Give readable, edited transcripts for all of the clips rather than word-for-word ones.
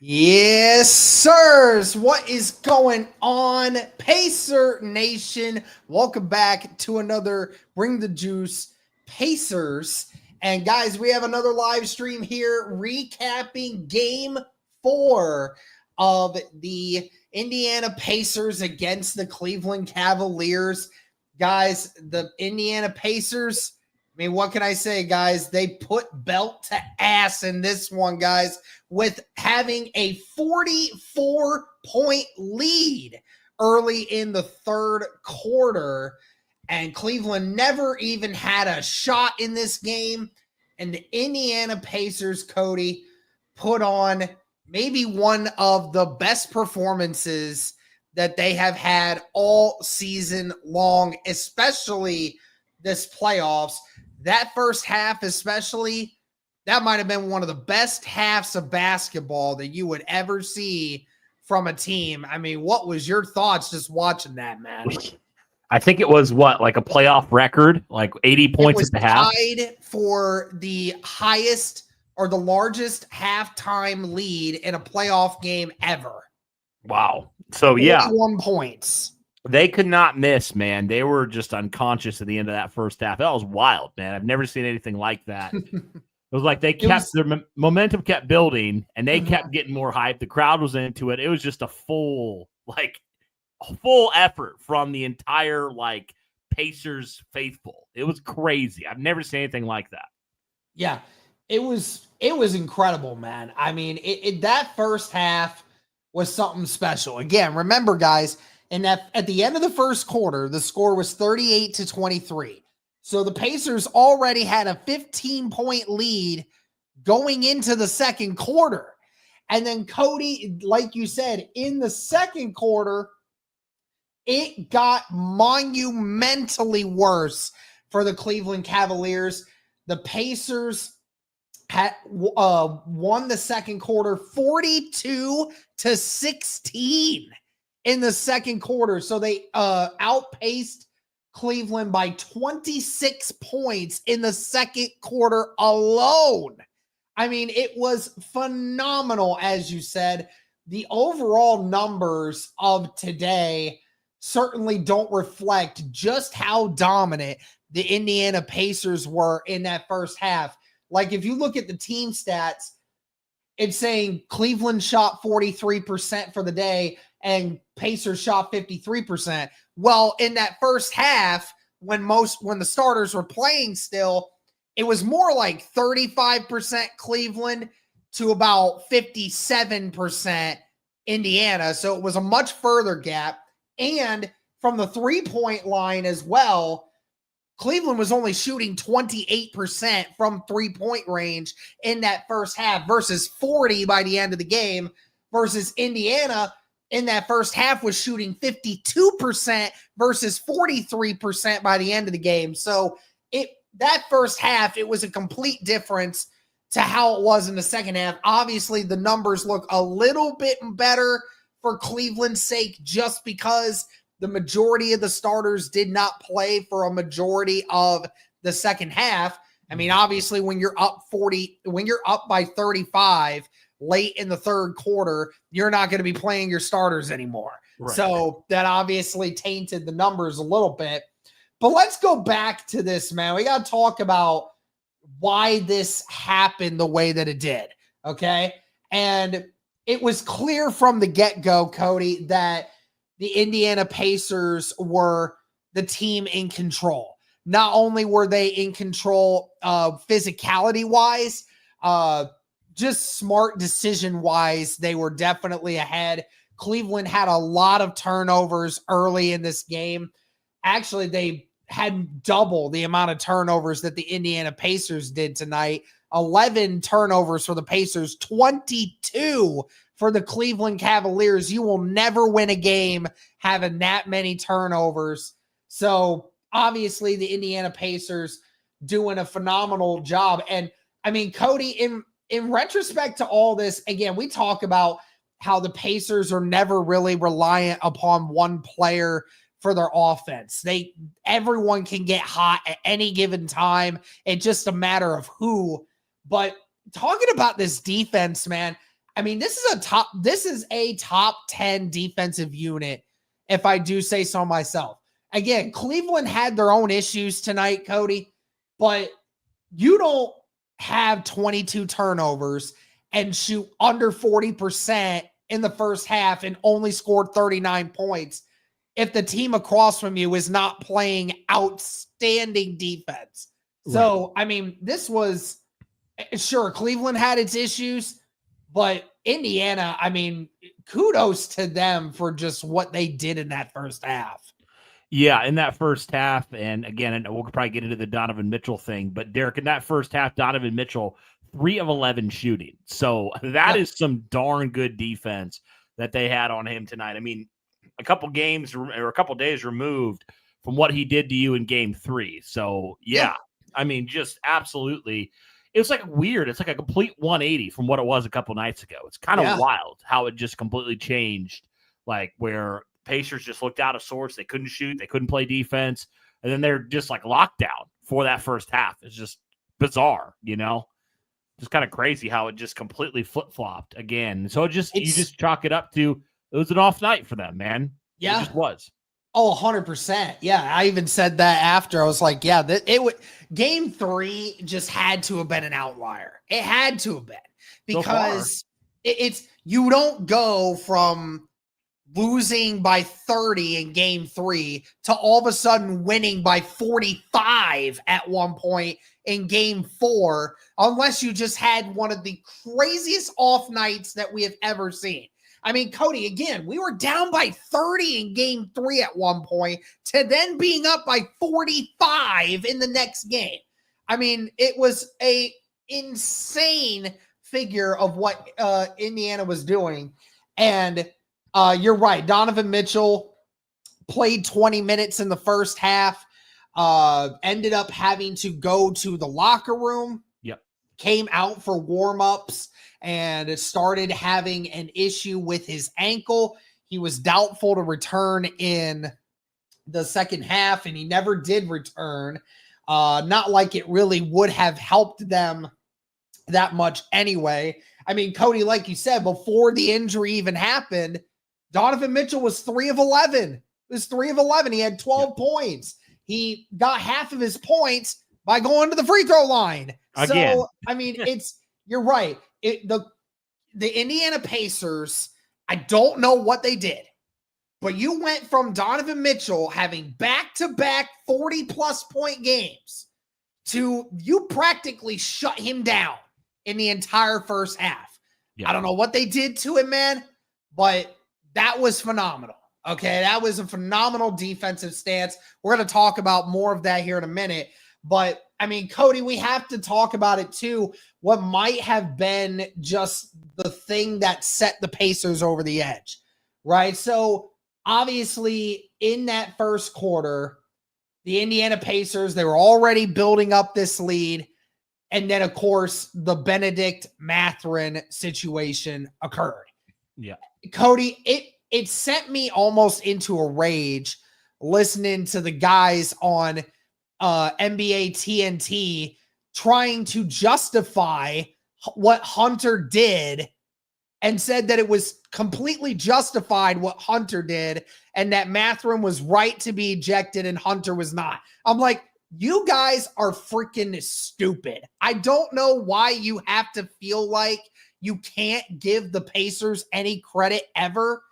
Yes, sirs. What is going on, Pacer Nation? Welcome back to another Bring the Juice Pacers. And guys, we have another live stream here recapping game 4 of the Indiana Pacers against the Cleveland Cavaliers. Guys, the Indiana Pacers, I mean, what can I say, guys? They put belt to ass in this one, guys, with having a 44-point lead early in the third quarter. And Cleveland never even had a shot in this game. And the Indiana Pacers, Cody, put on maybe one of the best performances that they have had all season long, especially this playoffs. That first half, especially, that might have been one of the best halves of basketball that you would ever see from a team. I mean, what was your thoughts just watching that, man? I think it was like a playoff record, like 80 points at the half. Tied for the highest or the largest halftime lead in a playoff game ever. Wow. So, yeah. 41 points. They could not miss, man. They were just unconscious at the end of that first half. That was wild, man. I've never seen anything like that. It was like their momentum kept building, and they kept getting more hype. The crowd was into it. It was just a full effort from the entire Pacers faithful. It was crazy. I've never seen anything like that. Yeah, it was incredible, man. I mean, that first half was something special. Again, remember, guys, and at the end of the first quarter, the score was 38-23. So the Pacers already had a 15-point lead going into the second quarter. And then, Cody, like you said, in the second quarter, it got monumentally worse for the Cleveland Cavaliers. The Pacers had won the second quarter 42-16 in the second quarter. So they outpaced Cleveland by 26 points in the second quarter alone. I mean, it was phenomenal, as you said. The overall numbers of today certainly don't reflect just how dominant the Indiana Pacers were in that first half. Like, if you look at the team stats, it's saying Cleveland shot 43% for the day and Pacers shot 53%. Well, in that first half, when the starters were playing still, it was more like 35% Cleveland to about 57% Indiana. So it was a much further gap. And from the three-point line as well, Cleveland was only shooting 28% from three-point range in that first half versus 40 by the end of the game, versus Indiana in that first half was shooting 52% versus 43% by the end of the game. So that first half, it was a complete difference to how it was in the second half. Obviously, the numbers look a little bit better for Cleveland's sake just because the majority of the starters did not play for a majority of the second half. I mean, obviously, when you're up by 35 late in the third quarter, you're not going to be playing your starters anymore. Right. So that obviously tainted the numbers a little bit. But let's go back to this, man. We got to talk about why this happened the way that it did, okay? And it was clear from the get-go, Cody, that the Indiana Pacers were the team in control. Not only were they in control physicality-wise, just smart decision-wise, they were definitely ahead. Cleveland had a lot of turnovers early in this game. Actually, they had double the amount of turnovers that the Indiana Pacers did tonight. 11 turnovers for the Pacers, 22 for the Cleveland Cavaliers. You will never win a game having that many turnovers. So obviously the Indiana Pacers doing a phenomenal job. And I mean, Cody, in retrospect to all this, again, we talk about how the Pacers are never really reliant upon one player for their offense. Everyone can get hot at any given time. It's just a matter of who. But talking about this defense, man, I mean, this is a top 10 defensive unit, if I do say so myself. Again, Cleveland had their own issues tonight, Cody, but you don't have 22 turnovers and shoot under 40% in the first half and only scored 39 points if the team across from you is not playing outstanding defense. Right. So, I mean, this was, sure, Cleveland had its issues, but Indiana, I mean, kudos to them for just what they did in that first half. Yeah, in that first half, and again, and we'll probably get into the Donovan Mitchell thing, but Derek, in that first half, Donovan Mitchell, 3 of 11 shooting. So that is some darn good defense that they had on him tonight. I mean, a couple games or a couple days removed from what he did to you in game 3. So, yeah, I mean, just absolutely. It was like weird. It's like a complete 180 from what it was a couple nights ago. It's kind of wild how it just completely changed, like where Pacers just looked out of sorts. They couldn't shoot. They couldn't play defense. And then they're just like locked down for that first half. It's just bizarre, you know? Just kind of crazy how it just completely flip-flopped again. So you just chalk it up to it was an off night for them, man. Yeah. It just was. Oh, 100%. Yeah, I even said that after. I was like, yeah, game 3 just had to have been an outlier. It had to have been because it's you don't go from losing by 30 in game 3 to all of a sudden winning by 45 at one point in game 4, unless you just had one of the craziest off nights that we have ever seen. I mean, Cody, again, we were down by 30 in game 3 at one point to then being up by 45 in the next game. I mean, it was a insane figure of what Indiana was doing. And you're right. Donovan Mitchell played 20 minutes in the first half, ended up having to go to the locker room. Yep. Came out for warm-ups and started having an issue with his ankle. He was doubtful to return in the second half, and he never did return. Not like it really would have helped them that much anyway. I mean, Cody, like you said, before the injury even happened, Donovan Mitchell was 3 of 11. It was 3 of 11. He had 12 points. He got half of his points by going to the free throw line. Again. So, I mean, you're right. The Indiana Pacers, I don't know what they did, but you went from Donovan Mitchell having back-to-back 40-plus point games to you practically shut him down in the entire first half. Yeah. I don't know what they did to him, man, but that was phenomenal. Okay, that was a phenomenal defensive stance. We're going to talk about more of that here in a minute. But, I mean, Cody, we have to talk about it too. What might have been just the thing that set the Pacers over the edge, right? So, obviously, in that first quarter, the Indiana Pacers, they were already building up this lead. And then, of course, the Benedict Mathurin situation occurred. Yeah. Cody, it sent me almost into a rage listening to the guys on NBA TNT trying to justify what Hunter did and said that it was completely justified what Hunter did and that Mathurin was right to be ejected and Hunter was not. I'm like, you guys are freaking stupid. I don't know why you have to feel like you can't give the Pacers any credit ever,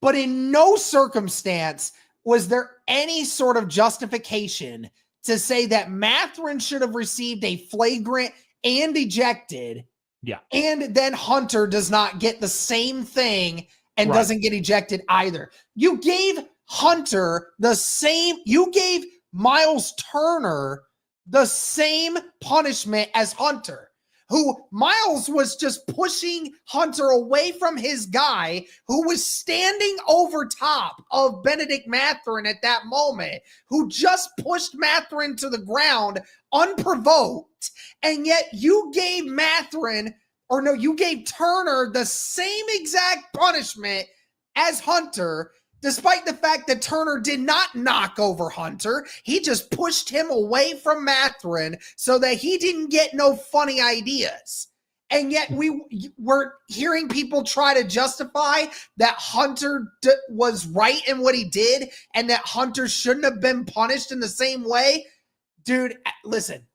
but in no circumstance was there any sort of justification to say that Mathurin should have received a flagrant and ejected. Yeah. And then Hunter does not get the same thing and doesn't get ejected either. You gave Hunter you gave Miles Turner the same punishment as Hunter, who Miles was just pushing Hunter away from his guy who was standing over top of Benedict Mathurin at that moment, who just pushed Mathurin to the ground unprovoked. And yet you gave you gave Turner the same exact punishment as Hunter, despite the fact that Turner did not knock over Hunter. He just pushed him away from Mathurin so that he didn't get no funny ideas. And yet we're hearing people try to justify that Hunter was right in what he did and that Hunter shouldn't have been punished in the same way. Dude, listen,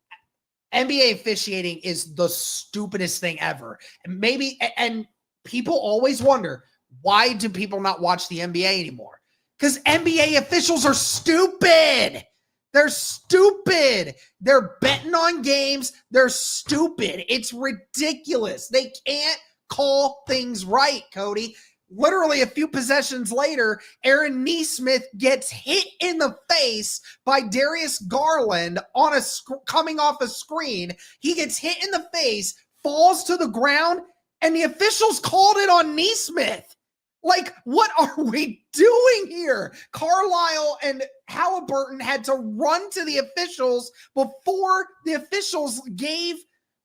NBA officiating is the stupidest thing ever. And people always wonder, why do people not watch the NBA anymore? Because NBA officials are stupid. They're stupid. They're betting on games. They're stupid. It's ridiculous. They can't call things right, Cody. Literally a few possessions later, Aaron Nesmith gets hit in the face by Darius Garland on coming off a screen. He gets hit in the face, falls to the ground, and the officials called it on Nesmith. Like, what are we doing here? Carlisle and Halliburton had to run to the officials before the officials gave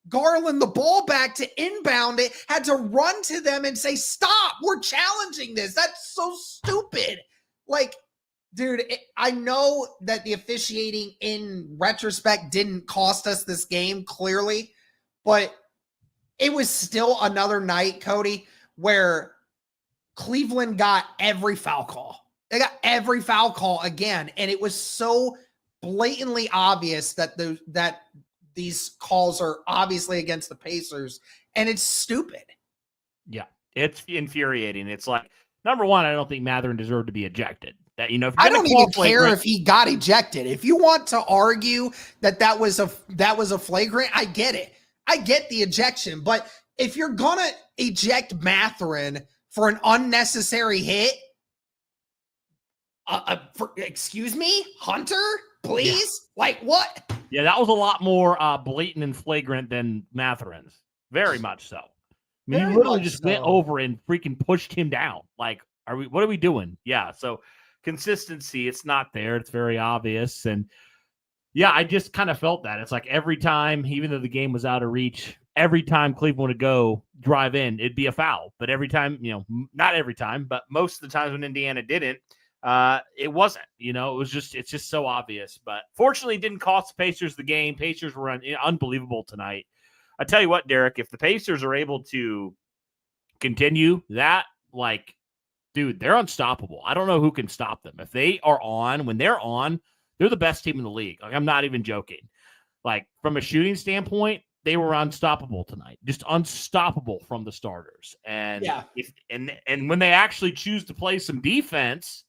Garland the ball back to inbound it, had to run to them and say, stop, we're challenging this. That's so stupid. Like, dude, I know that the officiating in retrospect didn't cost us this game, clearly, but it was still another night, Cody, where Cleveland got every foul call. They got every foul call again, and it was so blatantly obvious that these calls are obviously against the Pacers, and it's stupid. Yeah, it's infuriating. It's like, number one, I don't think Mathurin deserved to be ejected. That, you know, I don't even care if he got ejected. If you want to argue that was a flagrant, I get it. I get the ejection, but if you're gonna eject Mathurin for an unnecessary hit, excuse me, Hunter, please? Yeah. Like, what? Yeah, that was a lot more blatant and flagrant than Mathurin's. Very much so. I mean, you literally just went over and freaking pushed him down. Like, what are we doing? Yeah, so consistency, it's not there. It's very obvious. And yeah, I just kind of felt that. It's like every time, even though the game was out of reach, every time Cleveland would go drive in, it'd be a foul. But every time, you know, not every time, but most of the times when Indiana didn't, it wasn't. You know, it's just so obvious. But fortunately, it didn't cost the Pacers the game. Pacers were unbelievable tonight. I tell you what, Derek, if the Pacers are able to continue that, like, dude, they're unstoppable. I don't know who can stop them. If they are on, when they're on, they're the best team in the league. Like, I'm not even joking. Like, from a shooting standpoint, they were unstoppable tonight. Just unstoppable from the starters. And yeah. And when they actually choose to play some defense,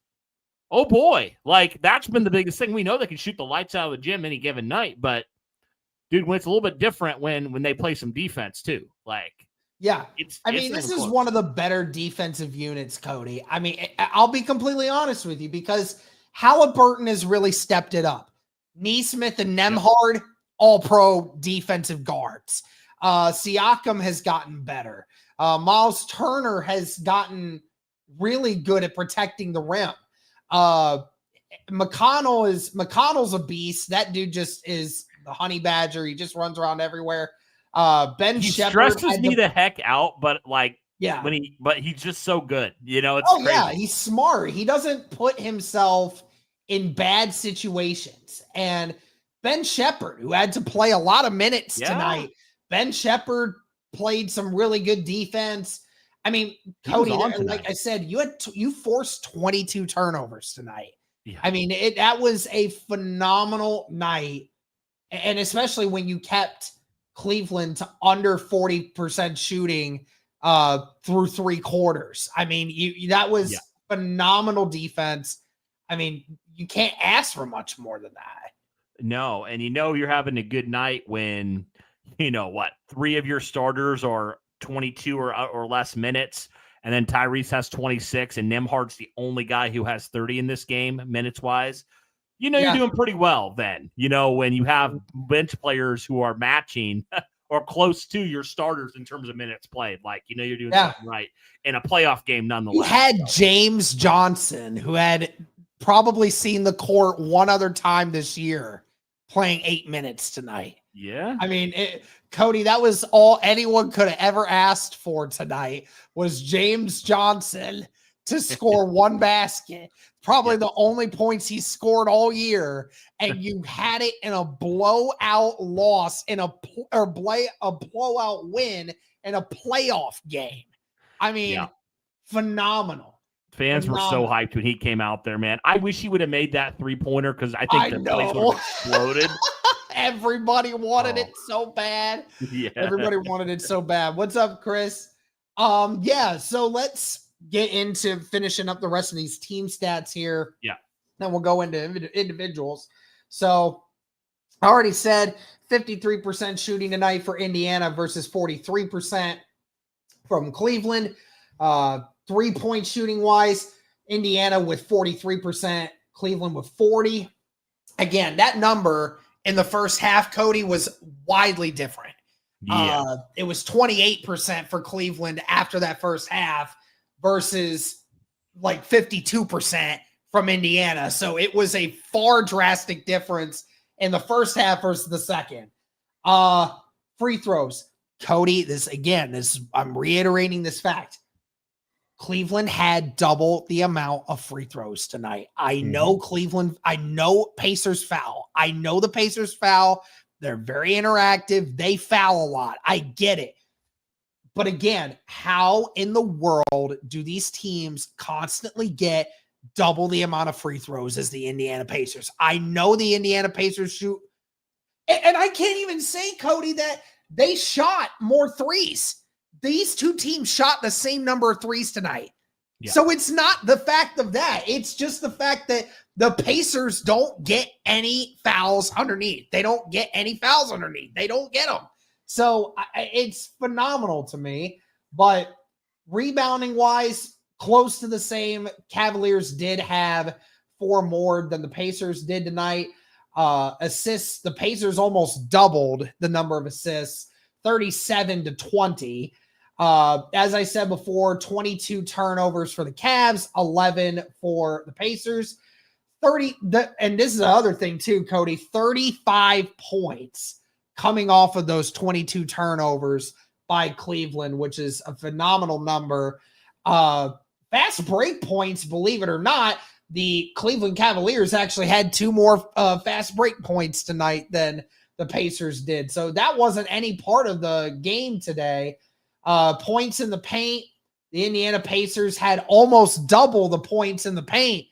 oh boy, like, that's been the biggest thing. We know they can shoot the lights out of the gym any given night, but dude, when it's a little bit different when they play some defense too. Like, yeah, this is one of the better defensive units, Cody. I mean, I'll be completely honest with you, because Halliburton has really stepped it up. Nesmith and Nembhard, all pro defensive guards. Siakam has gotten better. Miles Turner has gotten really good at protecting the rim. McConnell's a beast. That dude just is the honey badger. He just runs around everywhere. Ben Shepherd stresses me the heck out, but like, yeah, but he's just so good. You know, it's crazy. Yeah, he's smart. He doesn't put himself in bad situations. And Ben Shepherd, who had to play a lot of minutes tonight, Ben Shepherd played some really good defense. I mean, Cody, like I said, you forced 22 turnovers tonight. Yeah. I mean, that was a phenomenal night, and especially when you kept Cleveland to under 40% shooting through three quarters. I mean, that was phenomenal defense. I mean, you can't ask for much more than that. No, and you're having a good night when, three of your starters are 22 or less minutes, and then Tyrese has 26, and Nembhard's the only guy who has 30 in this game, minutes-wise. You're doing pretty well then, when you have bench players who are matching or close to your starters in terms of minutes played. Like, you're doing something right in a playoff game nonetheless. You had James Johnson, who had probably seen the court one other time this year, playing 8 minutes tonight. Yeah. I mean, Cody, that was all anyone could have ever asked for tonight, was James Johnson to score one basket. Probably the only points he scored all year, and you had it in a blowout loss in a blowout win in a playoff game. I mean, phenomenal. Fans were so hyped when he came out there, man. I wish he would have made that 3-pointer because I think the place would have exploded. Everybody wanted it so bad. Yeah. Everybody wanted it so bad. What's up, Chris? So let's get into finishing up the rest of these team stats here. Yeah. Then we'll go into individuals. So I already said 53% shooting tonight for Indiana versus 43% from Cleveland. 3-point shooting wise, Indiana with 43%, Cleveland with 40. Again, that number in the first half, Cody, was widely different. Yeah. It was 28% for Cleveland after that first half versus like 52% from Indiana. So it was a far drastic difference in the first half versus the second. Free throws. Cody, I'm reiterating this fact. Cleveland had double the amount of free throws tonight. I know Pacers foul. I know the Pacers foul. They're very interactive. They foul a lot. I get it. But again, how in the world do these teams constantly get double the amount of free throws as the Indiana Pacers? I know the Indiana Pacers shoot. And I can't even say, Cody, that they shot more threes. These two teams shot the same number of threes tonight. Yeah. So it's not the fact of that. It's just the fact that the Pacers don't get any fouls underneath. They don't get any fouls underneath. They don't get them. So it's phenomenal to me. But rebounding wise, close to the same. Cavaliers did have 4 more than the Pacers did tonight. Assists, the Pacers almost doubled the number of assists, 37-20. As I said before, 22 turnovers for the Cavs, 11 for the Pacers. And this is the other thing too, Cody, 35 points coming off of those 22 turnovers by Cleveland, which is a phenomenal number. Fast break points, believe it or not, the Cleveland Cavaliers actually had 2 more fast break points tonight than the Pacers did. So that wasn't any part of the game today. Points in the paint, the Indiana Pacers had almost double the points in the paint.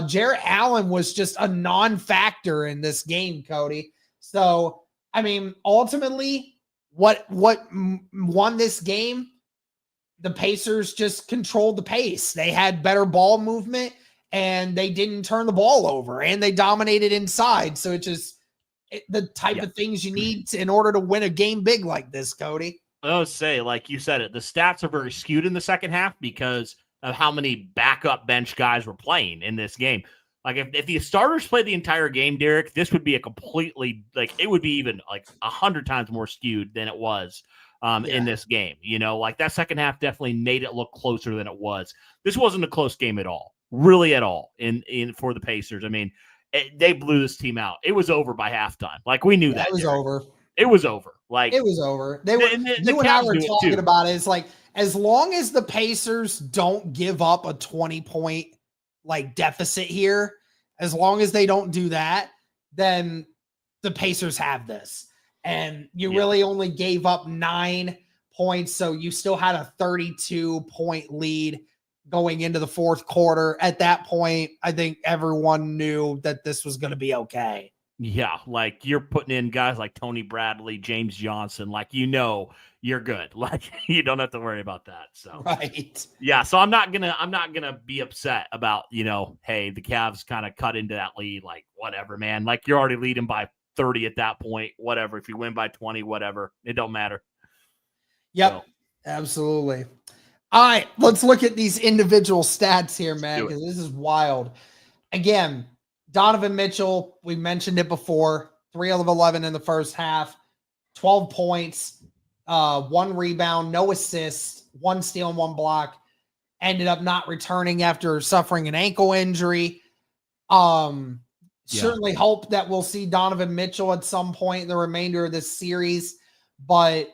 Jarrett Allen was just a non-factor in this game, Cody. So, I mean, ultimately, what won this game? The Pacers just controlled the pace. They had better ball movement, and they didn't turn the ball over, and they dominated inside. So it's just the type of things you need in order to win a game big like this, Cody. I would say, like you said it, the stats are very skewed in the second half because of how many backup bench guys were playing in this game. Like if the starters played the entire game, Derek, this would be a completely, like, it would be even like 100 times more skewed than it was in this game. You know, like that second half definitely made it look closer than it was. This wasn't a close game at all, really at all in for the Pacers. I mean, they blew this team out. It was over by halftime. Like we knew that. It was Derek. over. It was over. Like it was over. They were. You and I were talking about it. It's like as long as the Pacers don't give up a 20-point like deficit here, as long as they don't do that, then the Pacers have this. And you really only gave up 9 points, so you still had a 32-point lead going into the fourth quarter. At that point, I think everyone knew that this was going to be okay. Yeah, like you're putting in guys like Tony Bradley, James Johnson, like you're good. Like you don't have to worry about that. So right. Yeah, so I'm not gonna be upset about, hey, the Cavs kind of cut into that lead, like whatever, man. Like you're already leading by 30 at that point, whatever. If you win by 20, whatever. It don't matter. Yep, absolutely. All right, let's look at these individual stats here, man, because this is wild. Again, Donovan Mitchell, we mentioned it before, 3 of 11 in the first half, 12 points, 1 rebound, no assists, 1 steal and 1 block, ended up not returning after suffering an ankle injury. Certainly hope that we'll see Donovan Mitchell at some point in the remainder of this series, but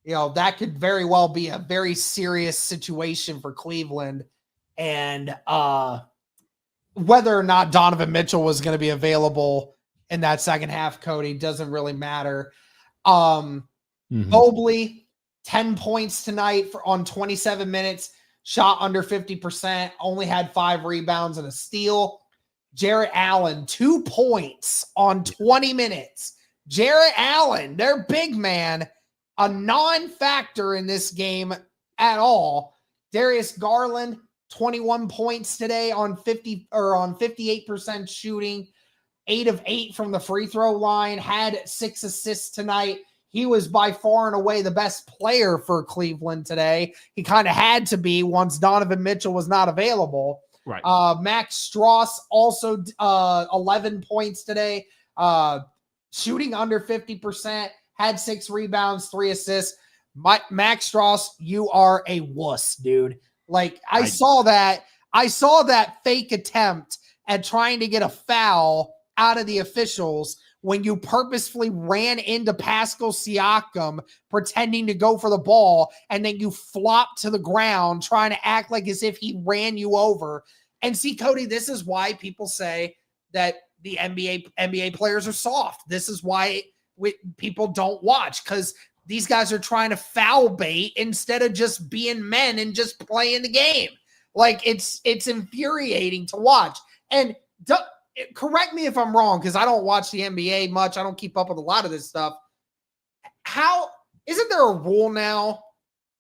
that could very well be a very serious situation for Cleveland. And whether or not Donovan Mitchell was going to be available in that second half, Cody, doesn't really matter. Mobley, 10 points tonight on 27 minutes, shot under 50%, only had 5 rebounds and a steal. Jarrett Allen, 2 points on 20 minutes. Jarrett Allen, their big man, a non-factor in this game at all. Darius Garland, 21 points today on 58% shooting, 8 of 8 from the free throw line, had 6 assists tonight. He was by far and away the best player for Cleveland today. He kind of had to be once Donovan Mitchell was not available. Right. Max Strus also 11 points today, shooting under 50%, had 6 rebounds, 3 assists. Max Strus, you are a wuss, dude. Like I saw that fake attempt at trying to get a foul out of the officials when you purposefully ran into Pascal Siakam pretending to go for the ball, and then you flop to the ground trying to act like as if he ran you over. And see, Cody, this is why people say that the NBA players are soft. This is why people don't watch, because these guys are trying to foul bait instead of just being men and just playing the game. Like it's infuriating to watch. And correct me if I'm wrong, because I don't watch the NBA much. I don't keep up with a lot of this stuff. Isn't there a rule now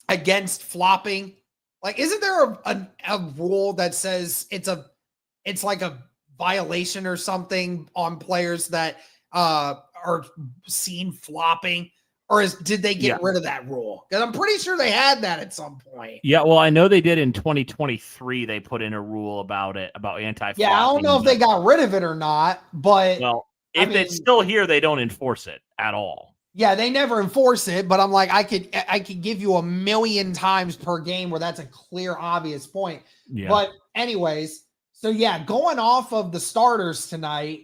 against flopping? Like, isn't there a rule that says it's like a violation or something on players that are seen flopping? Or did they get rid of that rule? Because I'm pretty sure they had that at some point. Yeah, well, I know they did in 2023. They put in a rule about anti-flopping. Yeah, I don't know if they got rid of it or not, but if it's still here, they don't enforce it at all. Yeah, they never enforce it, but I'm like, I could give you a million times per game where that's a clear, obvious point. Yeah. But anyways, so yeah, going off of the starters tonight,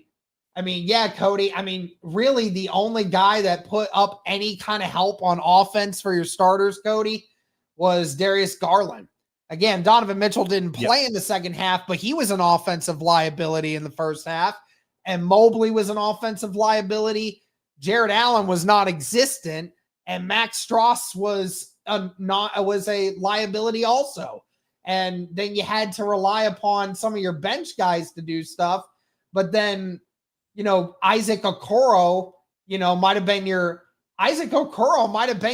I mean, yeah, Cody, I mean, really the only guy that put up any kind of help on offense for your starters, Cody, was Darius Garland. Again, Donovan Mitchell didn't play in the second half, but he was an offensive liability in the first half. And Mobley was an offensive liability. Jarrett Allen was non-existent. And Max Strus was a liability also. And then you had to rely upon some of your bench guys to do stuff. But then, Isaac Okoro, might have been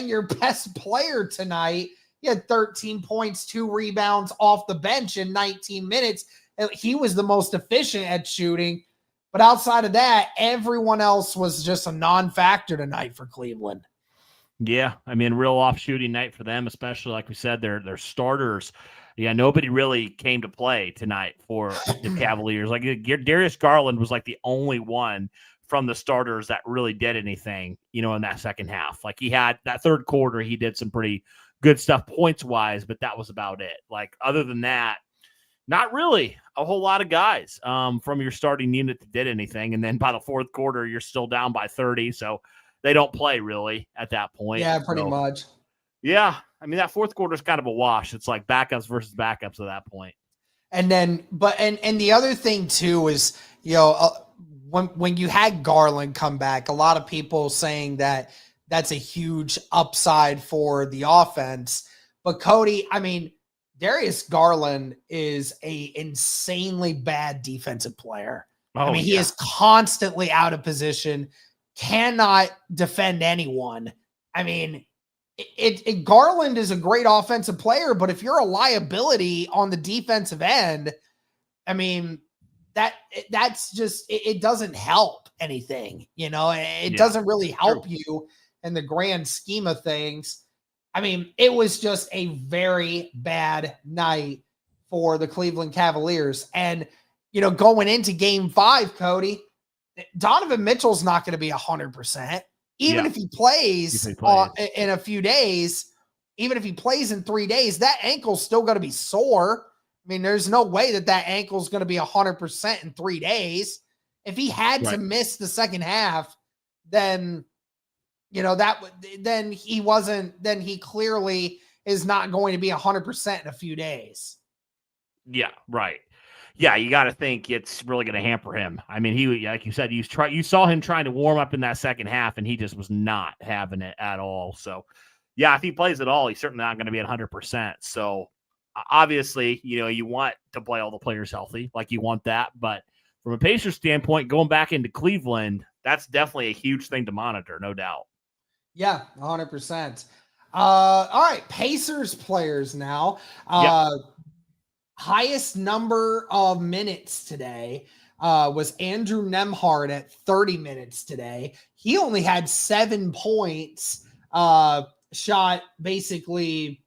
your best player tonight. He had 13 points, 2 rebounds off the bench in 19 minutes. He was the most efficient at shooting. But outside of that, everyone else was just a non-factor tonight for Cleveland. Yeah, I mean, real off-shooting night for them, especially, like we said, their starters. Yeah, nobody really came to play tonight for the Cavaliers. Like Darius Garland was like the only one from the starters that really did anything, in that second half. Like he had that third quarter, he did some pretty good stuff points-wise, but that was about it. Like other than that, not really a whole lot of guys from your starting unit that did anything. And then by the fourth quarter, you're still down by 30, so they don't play really at that point. Yeah, pretty much. Yeah, I mean, that fourth quarter is kind of a wash. It's like backups versus backups at that point. And then, and the other thing too is, when you had Garland come back, a lot of people saying that that's a huge upside for the offense. But Cody, I mean, Darius Garland is a insanely bad defensive player. He is constantly out of position, cannot defend anyone. I mean, Garland is a great offensive player, but if you're a liability on the defensive end, I mean, that's just, it doesn't help anything, it doesn't really help you in the grand scheme of things. I mean, it was just a very bad night for the Cleveland Cavaliers. And, going into game 5, Cody, Donovan Mitchell's not going to be 100%. Even if he plays, in a few days, even if he plays in 3 days, that ankle's still going to be sore. I mean, there's no way that ankle's going to be 100% in 3 days. If he had to miss the second half, then, then he clearly is not going to be 100% in a few days. Yeah, right. Yeah, you got to think it's really going to hamper him. I mean, like you said, you saw him trying to warm up in that second half, and he just was not having it at all. So, yeah, if he plays at all, he's certainly not going to be at 100%. So, obviously, you want to play all the players healthy, like you want that. But from a Pacers standpoint, going back into Cleveland, that's definitely a huge thing to monitor, no doubt. Yeah, 100%. All right, Pacers players now. Highest number of minutes today was Andrew Nembhard at 30 minutes today. He only had 7 points, shot basically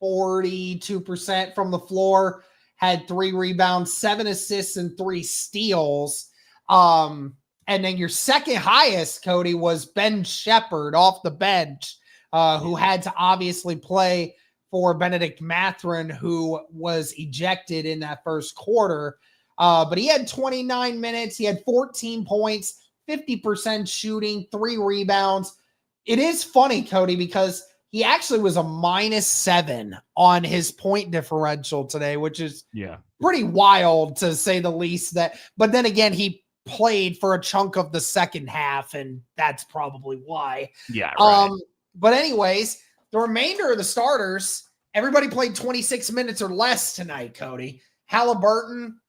42% from the floor, had 3 rebounds, 7 assists, and 3 steals. And then your second highest, Cody, was Ben Shepherd off the bench, who had to obviously play for Benedict Mathurin, who was ejected in that first quarter. But he had 29 minutes. He had 14 points, 50% shooting, 3 rebounds. It is funny, Cody, because he actually was a -7 on his point differential today, which is pretty wild to say the least. But then again, he played for a chunk of the second half, and that's probably why. Yeah, right. But anyways, the remainder of the starters, everybody played 26 minutes or less tonight, Cody. Halliburton,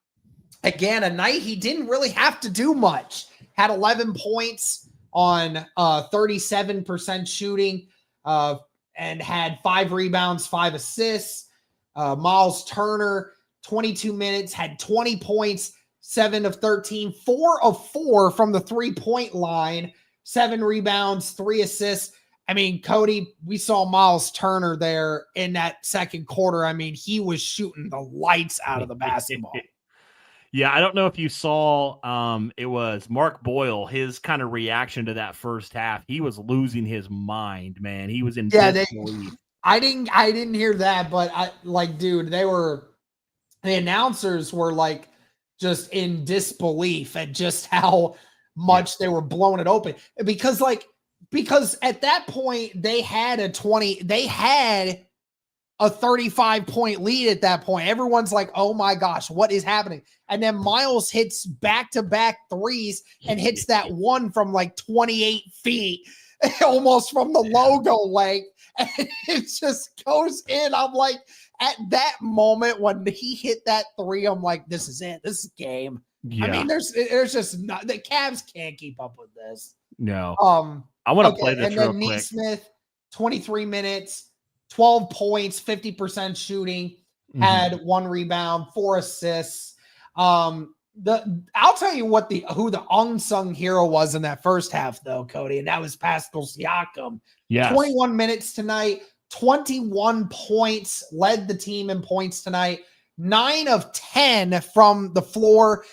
again, a night he didn't really have to do much. Had 11 points on 37% shooting, and had 5 rebounds, 5 assists. Miles Turner, 22 minutes, had 20 points, 7 of 13, 4 of 4 from the 3-point line, 7 rebounds, 3 assists. I mean, Cody, we saw Miles Turner there in that second quarter. I mean, he was shooting the lights out of the basketball. Yeah, I don't know if you saw, it was Mark Boyle, his kind of reaction to that first half. He was losing his mind, man. He was in disbelief. I didn't hear that, but dude, the announcers were like just in disbelief at just how much they were blowing it open. Because at that point they had a 35-point lead at that point. Everyone's like, oh my gosh, what is happening? And then Miles hits back-to-back threes and hits that one from like 28 feet, almost from the logo length. And it just goes in. I'm like, at that moment when he hit that three, I'm like, this is it. This is game. Yeah. I mean, there's just not, the Cavs can't keep up with this. No. I want to play this real quick. Nesmith, 23 minutes, 12 points, 50% shooting, had 1 rebound, 4 assists. I'll tell you who the unsung hero was in that first half, though, Cody, and that was Pascal Siakam. Yes. 21 minutes tonight, 21 points, led the team in points tonight. 9 of 10 from the floor,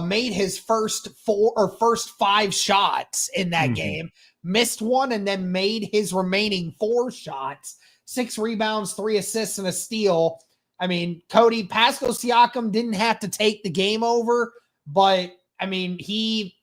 made his first 5 shots in that game. Missed 1 and then made his remaining 4 shots. 6 rebounds, 3 assists, and a steal. I mean, Cody, Pascal Siakam didn't have to take the game over, but I mean, he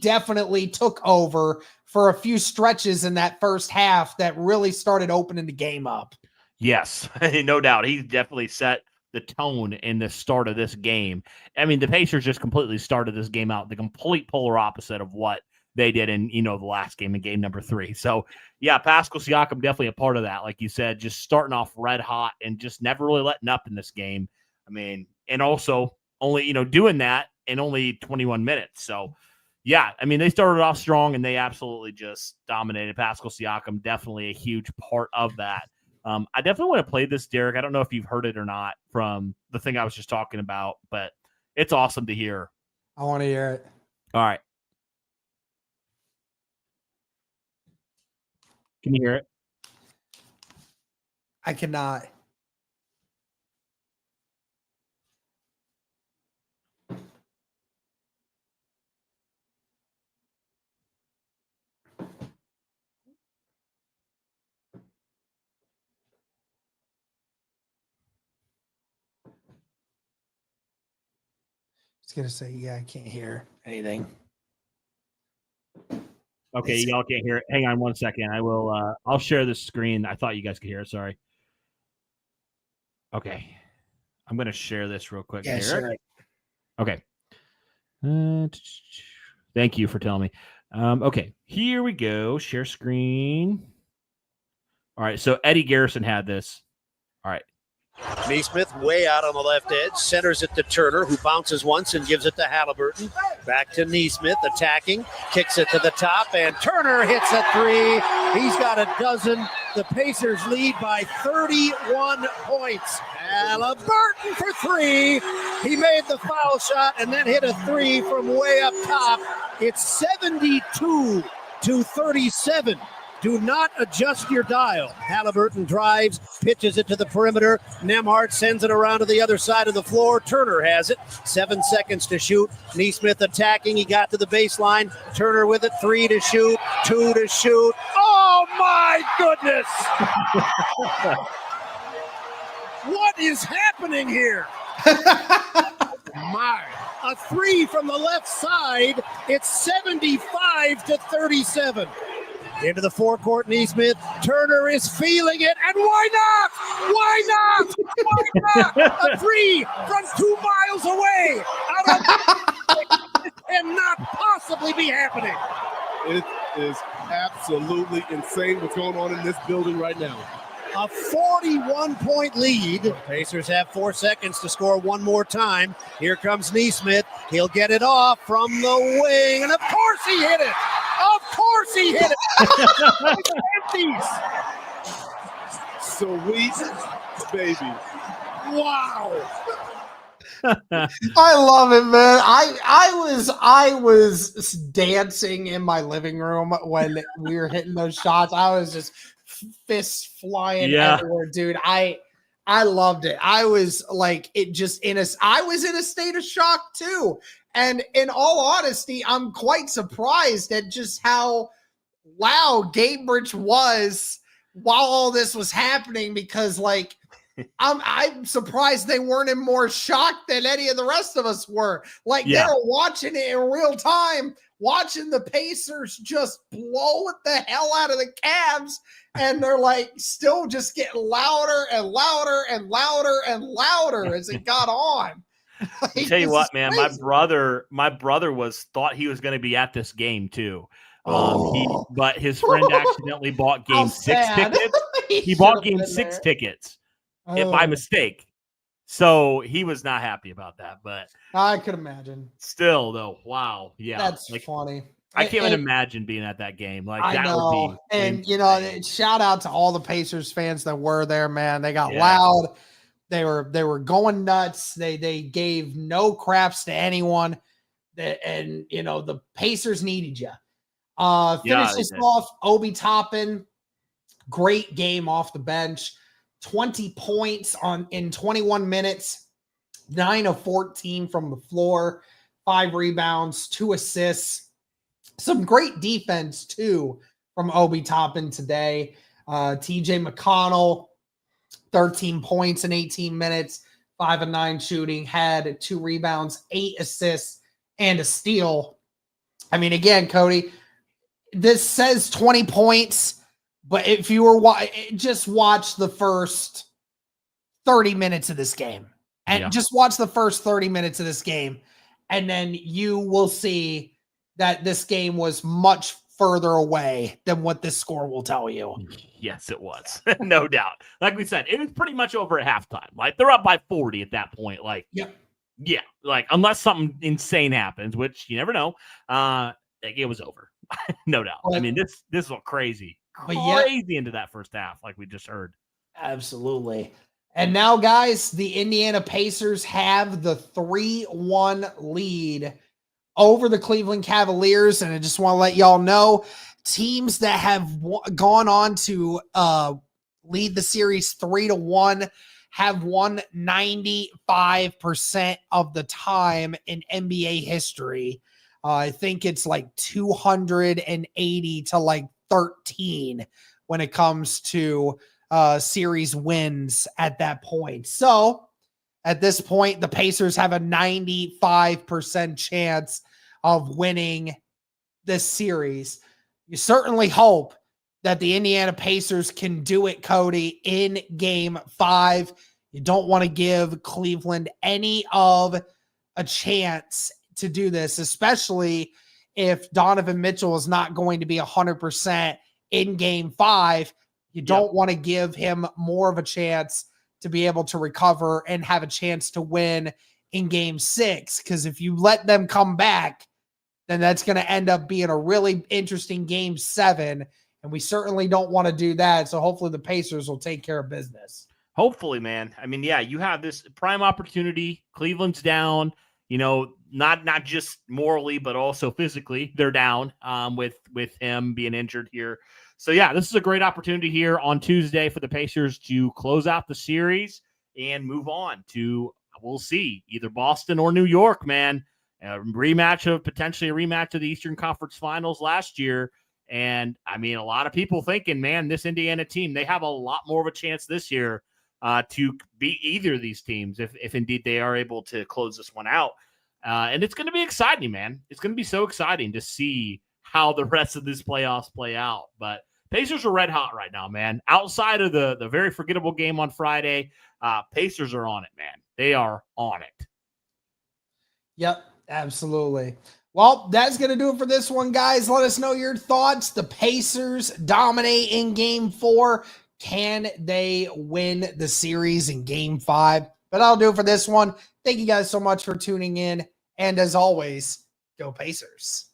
definitely took over for a few stretches in that first half that really started opening the game up. Yes, no doubt. He definitely set the tone in the start of this game. I mean, the Pacers just completely started this game out the complete polar opposite of what they did in, the last game in game number 3. So, yeah, Pascal Siakam definitely a part of that. Like you said, just starting off red hot and just never really letting up in this game. I mean, and also only, doing that in only 21 minutes. So, yeah, I mean, they started off strong and they absolutely just dominated. Pascal Siakam, definitely a huge part of that. I definitely want to play this, Derek. I don't know if you've heard it or not from the thing I was just talking about, but it's awesome to hear. I want to hear it. All right. Can you hear it? I cannot. I was going to say, yeah, I can't hear anything. Okay, y'all can't hear it. Hang on 1 second. I will. I'll share this screen. I thought you guys could hear it. Sorry. Okay, I'm gonna share this real quick here. Sure. Okay. Thank you for telling me. Okay, here we go. Share screen. All right, so Eddie Garrison had this. All right. Neesmith way out on the left edge, centers it to Turner, who bounces once and gives it to Halliburton. Back to Neesmith, attacking, kicks it to the top, and Turner hits a three. He's got a dozen. The Pacers lead by 31 points. Halliburton for three. He made the foul shot and then hit a three from way up top. It's 72-37. Do not adjust your dial. Halliburton drives, pitches it to the perimeter. Nembhard sends it around to the other side of the floor. Turner has it. 7 seconds to shoot. Neesmith attacking. He got to the baseline. Turner with it. 3 to shoot. 2 to shoot. Oh, my goodness. What is happening here? My. A three from the left side. It's 75-37. Into the forecourt, Neesmith. Turner is feeling it, and why not? Why not? Why not? A three from 2 miles away. It cannot possibly be happening. It is absolutely insane what's going on in this building right now. A 41-point lead. Pacers have 4 seconds to score one more time. Here comes Neesmith. He'll get it off from the wing, and of course he hit it. Of course he hit it. Empties. Sweet baby. Wow. I love it, man. I was dancing in my living room when we were hitting those shots. I was just fists flying everywhere, dude. I loved it. I was like, I was in a state of shock too. And in all honesty, I'm quite surprised at just how loud Gamebridge was while all this was happening, because like I'm surprised they weren't in more shock than any of the rest of us were. Like they were watching it in real time, watching the Pacers just blow the hell out of the Cavs, and they're like still just getting louder and louder and louder and louder as it got on. Like, I'll tell you what, man, my brother thought he was going to be at this game too. But his friend accidentally bought game 6 tickets. He bought game 6 tickets by mistake. So he was not happy about that, but I could imagine. Still though, wow. Yeah. That's funny. I can't even imagine being at that game. Like I that know. would be and you know, shout out to all the Pacers fans that were there, man. They got loud. They were going nuts. They gave no craps to anyone. And you know, the Pacers needed you. Finish this off. Obi Toppin, great game off the bench. 20 points in 21 minutes, 9 of 14 from the floor, 5 rebounds, 2 assists. Some great defense too from Obi Toppin today. TJ McConnell, 13 points in 18 minutes, 5 of 9 shooting, had 2 rebounds, 8 assists, and a steal. I mean, again, Cody, this says 20 points, but if you were just watch the first 30 minutes of this game, and just watch the first 30 minutes of this game, and then you will see that this game was much further away than what this score will tell you. Yes, it was. No doubt. Like we said, it was pretty much over at halftime. Like they're up by 40 at that point. Like, yeah, like unless something insane happens, which you never know, it was over. No doubt. I mean, this was crazy into that first half, like we just heard. Absolutely. And now, guys, the Indiana Pacers have the 3-1 lead over the Cleveland Cavaliers. And I just want to let y'all know, teams that have gone on to lead the series 3-1 have won 95% of the time in NBA history. I think it's like 280 to like 13 when it comes to series wins at that point. So at this point, the Pacers have a 95% chance of winning this series. You certainly hope that the Indiana Pacers can do it, Cody, in game 5. You don't want to give Cleveland any of a chance to do this, especially if Donovan Mitchell is not going to be 100% in game 5. You don't want to give him more of a chance to be able to recover and have a chance to win in game 6. Because if you let them come back, then that's going to end up being a really interesting game 7. And we certainly don't want to do that. So hopefully the Pacers will take care of business. Hopefully, man. I mean, yeah, you have this prime opportunity. Cleveland's down, not just morally, but also physically. They're down with him being injured here. So, yeah, this is a great opportunity here on Tuesday for the Pacers to close out the series and move on to, we'll see, either Boston or New York, man. Potentially a rematch of the Eastern Conference Finals last year. And, I mean, a lot of people thinking, man, this Indiana team, they have a lot more of a chance this year to beat either of these teams if indeed they are able to close this one out. And it's going to be exciting, man. It's going to be so exciting to see how the rest of this playoffs play out. But Pacers are red hot right now, man. Outside of the very forgettable game on Friday, Pacers are on it, man. They are on it. Yep, absolutely. Well, that's going to do it for this one, guys. Let us know your thoughts. The Pacers dominate in game 4. Can they win the series in game 5? But that'll do it for this one. Thank you guys so much for tuning in. And as always, go Pacers.